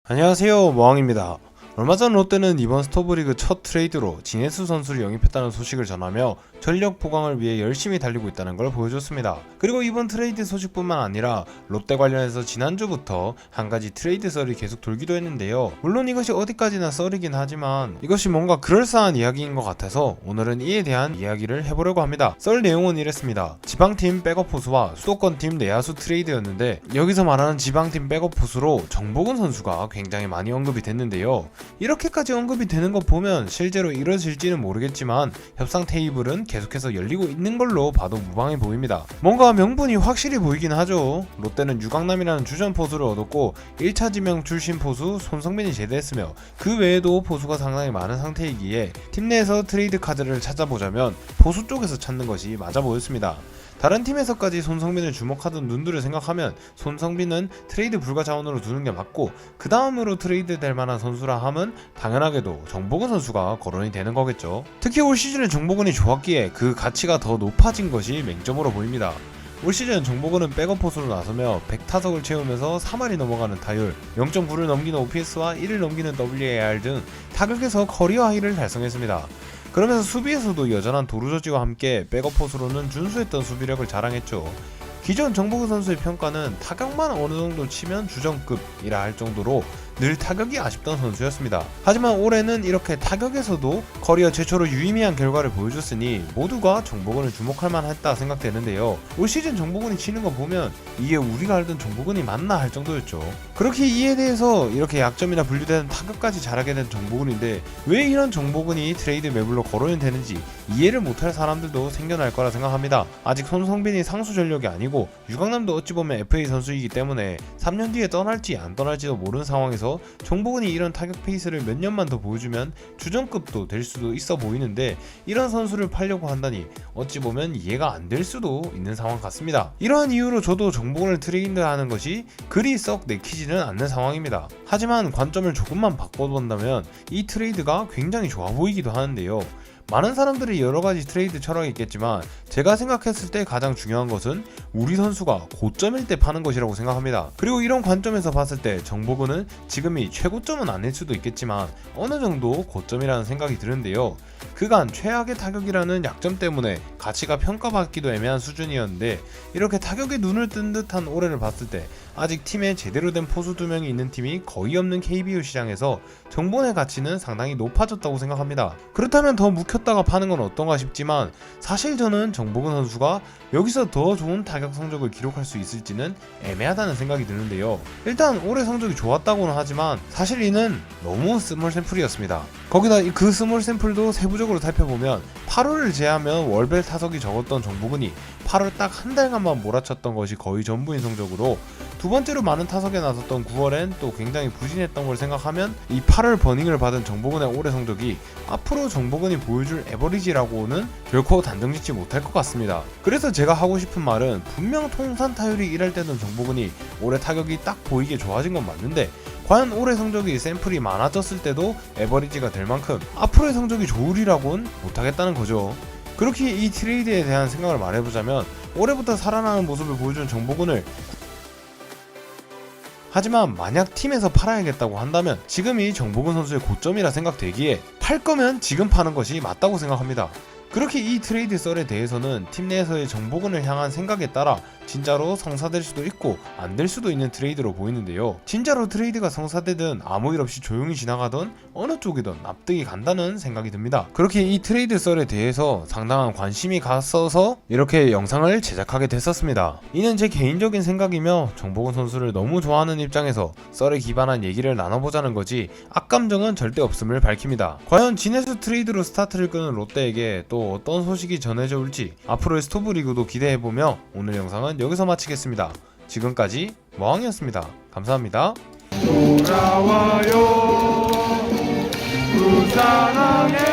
안녕하세요, 모항입니다. 얼마 전 롯데는 이번 스토브리그 첫 트레이드로 진해수 선수를 영입했다는 소식을 전하며 전력 보강을 위해 열심히 달리고 있다는 걸 보여줬습니다. 그리고 이번 트레이드 소식뿐만 아니라 롯데 관련해서 지난주부터 한 가지 트레이드 썰이 계속 돌기도 했는데요. 물론 이것이 어디까지나 썰이긴 하지만 이것이 뭔가 그럴싸한 이야기인 것 같아서 오늘은 이에 대한 이야기를 해보려고 합니다. 썰 내용은 이랬습니다. 지방팀 백업 포수와 수도권팀 내야수 트레이드였는데 여기서 말하는 지방팀 백업 포수로 정복은 선수가 굉장히 많이 언급이 됐는데요. 이렇게까지 언급이 되는 거 보면 실제로 이뤄질지는 모르겠지만 협상 테이블은 계속해서 열리고 있는 걸로 봐도 무방해 보입니다. 뭔가 명분이 확실히 보이긴 하죠. 롯데는 유강남이라는 주전 포수를 얻었고 1차 지명 출신 포수 손성빈이 제대했으며 그 외에도 포수가 상당히 많은 상태이기에 팀 내에서 트레이드 카드를 찾아보자면 포수 쪽에서 찾는 것이 맞아 보였습니다. 다른 팀에서까지 손성빈을 주목하던 눈들을 생각하면 손성빈은 트레이드 불가 자원으로 두는 게 맞고 그 다음으로 트레이드 될 만한 선수라 함은 당연하게도 정복은 선수가 거론이 되는 거겠죠. 특히 올 시즌에 정복은이 좋았기에 그 가치가 더 높아진 것이 맹점으로 보입니다. 올 시즌 정복은은 백업 포수로 나서며 100타석을 채우면서 3할이 넘어가는 타율, 0.9를 넘기는 OPS와 1을 넘기는 WAR 등 타격에서 커리어 하이를 달성했습니다. 그러면서 수비에서도 여전한 도루저지와 함께 백업 포수로는 준수했던 수비력을 자랑했죠. 기존 정복은 선수의 평가는 타격만 어느 정도 치면 주전급이라 할 정도로 늘 타격이 아쉽던 선수였습니다. 하지만 올해는 이렇게 타격에서도 커리어 최초로 유의미한 결과를 보여줬으니 모두가 정복은을 주목할 만했다 생각되는데요. 올 시즌 정복은이 치는 거 보면 이게 우리가 알던 정복은이 맞나 할 정도였죠. 그렇게 이에 대해서 이렇게 약점이나 분류되는 타격까지 잘하게 된 정복은인데 왜 이런 정복은이 트레이드 매물로 거론이 되는지 이해를 못할 사람들도 생겨날 거라 생각합니다. 아직 손성빈이 상수 전력이 아니고 유강남도 어찌 보면 FA 선수이기 때문에 3년 뒤에 떠날지 안 떠날지도 모르는 상황에서 정복은이 이런 타격 페이스를 몇 년만 더 보여주면 주전급도 될 수도 있어 보이는데 이런 선수를 팔려고 한다니 어찌 보면 이해가 안 될 수도 있는 상황 같습니다. 이러한 이유로 저도 정복은을 트레이드하는 것이 그리 썩 내키지는 않는 상황입니다. 하지만 관점을 조금만 바꿔본다면 이 트레이드가 굉장히 좋아 보이기도 하는데요. 많은 사람들이 여러가지 트레이드 철학이 있겠지만 제가 생각했을 때 가장 중요한 것은 우리 선수가 고점일 때 파는 것이라고 생각합니다. 그리고 이런 관점에서 봤을 때 정복은은 지금이 최고점은 아닐 수도 있겠지만 어느 정도 고점이라는 생각이 드는데요. 그간 최악의 타격이라는 약점 때문에 가치가 평가받기도 애매한 수준이었는데 이렇게 타격에 눈을 뜬 듯한 올해를 봤을 때 아직 팀에 제대로 된 포수 2명이 있는 팀이 거의 없는 KBO 시장에서 정복의 가치는 상당히 높아졌다고 생각합니다. 그렇다면 더 묵혔다가 파는 건 어떤가 싶지만 사실 저는 정복은 선수가 여기서 더 좋은 타격 성적을 기록할 수 있을지는 애매하다는 생각이 드는데요. 일단 올해 성적이 좋았다고는 하지만 사실 이는 너무 스몰 샘플이었습니다. 거기다 그 스몰 샘플도 세부적으로 살펴보면 8월을 제외하면 월별 타석이 적었던 정복은이 8월 딱 한 달간만 몰아쳤던 것이 거의 전부인 성적으로 두 번째로 많은 타석에 나섰던 9월엔 또 굉장히 부진했던 걸 생각하면 이 8월 버닝을 받은 정복은의 올해 성적이 앞으로 정복은이 보여줄 에버리지라고는 결코 단정짓지 못할 것 같습니다. 그래서 제가 하고 싶은 말은 분명 통산 타율이 1할 때는 정복은이 올해 타격이 딱 보이게 좋아진 건 맞는데 과연 올해 성적이 샘플이 많아졌을 때도 에버리지가 될 만큼 앞으로의 성적이 좋으리라고는 못하겠다는 거죠. 그렇게 이 트레이드에 대한 생각을 말해보자면 올해부터 살아나는 모습을 보여준 정복은을 하지만 만약 팀에서 팔아야겠다고 한다면 지금이 정복은 선수의 고점이라 생각되기에 팔 거면 지금 파는 것이 맞다고 생각합니다. 그렇게 이 트레이드 썰에 대해서는 팀 내에서의 정복은을 향한 생각에 따라 진짜로 성사될 수도 있고 안 될 수도 있는 트레이드로 보이는데요. 진짜로 트레이드가 성사되든 아무 일 없이 조용히 지나가던 어느 쪽이든 납득이 간다는 생각이 듭니다. 그렇게 이 트레이드 썰에 대해서 상당한 관심이 갔어서 이렇게 영상을 제작하게 됐었습니다. 이는 제 개인적인 생각이며 정복은 선수를 너무 좋아하는 입장에서 썰에 기반한 얘기를 나눠보자는 거지 악감정은 절대 없음을 밝힙니다. 과연 진해수 트레이드로 스타트를 끄는 롯데에게 또 어떤 소식이 전해져 올지 앞으로의 스토브리그도 기대해보며 오늘 영상은 여기서 마치겠습니다. 지금까지 모항이었습니다. 감사합니다. 돌아와요 그 사랑의